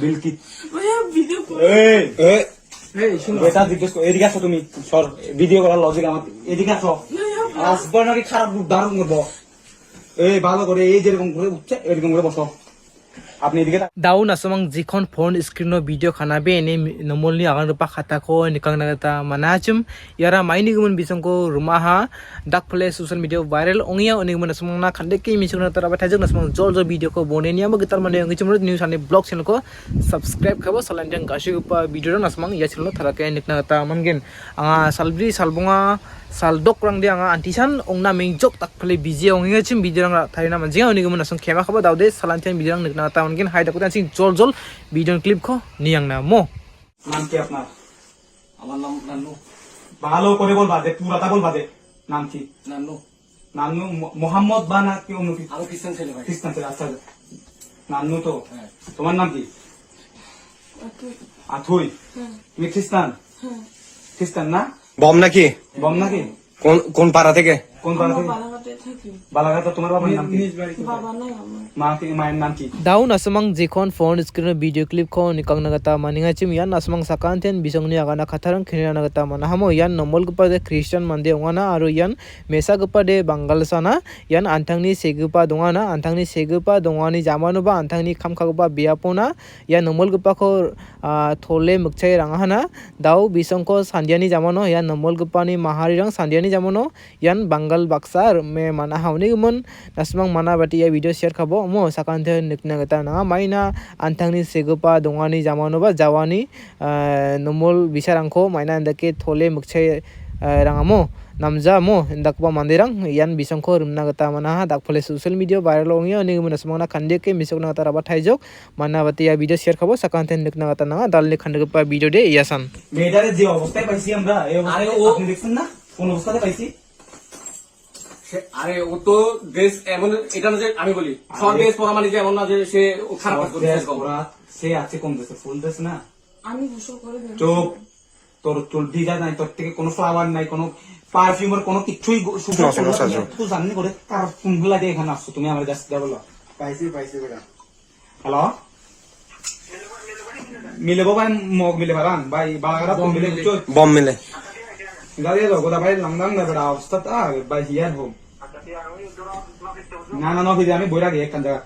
বিলকিত ভাইয়া ভিডিও এটা জিজ্ঞেস করো, এদিকে আসো তুমি, সর, ভিডিও করার লজিক আমার, এদিকে আসো, আসবো নাকি খারাপ রূপ ধারণ করবো, এই ভালো করে, এই যেরকম করে উঠছে এরকম করে বসো, আপনি এদিকে daun asmang jikon phone screen no video khana be ne nomolni agan rupa khata ko nikang nagata manachum yara maini gumun bisong ko rumaha dak phale social media viral ongya oni gumun asmang na khande ke misung na taraba thajak asmang jol jol video ko bone niya magitar mane ngi chumro news ane blog channel ko subscribe khabo salanjang gashi upa video ran asmang ya channel tharake nikna ta mangen anga salbri salbunga saldok rang dia anga antisan ongna mengjok tak phale busy ongya chim video rang thaina manjinga oni gumun asmang khema khabo daude salanjang video rang nikna ta mangen haida ko sing jol jol video clip ko niang na mo নাম কি আপনার? আমার নাম নান্নু। ভালো করে বলবা যে পুরাটা বলবা যে নাম কি? নান্নু। নান্নু মোহাম্মদ বা না কি অন্য কিছু? আমি খ্রিস্টান ছেলে ভাই। খ্রিস্টান ছেলে, আচ্ছা নান্নু তো, হ্যাঁ। তোমার নাম কি? আথুই। তুমি খ্রিস্টান? খ্রিস্টান না? বম নাকি? বম নাকি? কোন কোন পাড়া থেকে? কোন পাড়া থেকে? বালাঘাটে থাকি। বালাঘাট। তোমার বাবার নাম কি? বাবা নাই আমার। মায়ের নাম কি? daun asmang jikon phone screen video clip ko nikang nagata maninga chim yan asmang sakanten bisongni agana khatharang khina nagata manahamo yan nomol gupa de christian mande ongana aru yan mesa gupa de bangal sana yan antangni segupa dongana antangni segupa dongani jamanu ba antangni khamkha gupa biapona yan nomol gupa ko thole mukchai rangahana dau bisong ko sandiani jamano yan nomol gupa ni mahari rang sandiani jamano yan bangal baksar me manahauni gumun asmang mana bati ya video share khabo mo sakante nikna gata na maina antangni segupa dongani jamano ba jawani nomol bisarangko maina ndake thole mukchai rangamo namja mo ndakba mandirang yan bisongko rumna gata mana dakphole social media viral ongya ani gumun asmangna khande ke misokna gata raba thaijok mana bati ya video share khabo sakante nikna gata na dalni khande pa video de yasan মেয়েটারে যে অবস্থায় পাইছি আমরা, এই অবস্থায় আপনি দেখছেন না কোন অবস্থাতে পাইছি? আরে ও তো ড্রেস এমন, এটা না যে আমি বলি সব ড্রেস পরা মানে যে এমন না যে সে খারাপ কাজ করছে এরকম। সে আছে কোন দেশে? ফুল দেশ না? আমি গোসল করে বের চোখ, তোর চুল ভিজা নাই, তোর থেকে কোনো ফ্লাওয়ার নাই, কোনো পারফিউমের কোনো কিছুই তুই জানি করে তার কোনগুলা দিয়ে এখানে আসছো তুমি আমার কাছে বলো? পাইছি বেটা। হ্যালো, মিলে ভাই, মগ মিলে ভাবান ভাই, বালাগাড়া কম মিলে বুঝছো? বম মিলে গাড়ি যাও গোদা ভাই, লাংদাং না বেড়া অবস্থা তা ভাই হিয়ার হোম না না না, আমি বইরা গিয়ে একখান জায়গা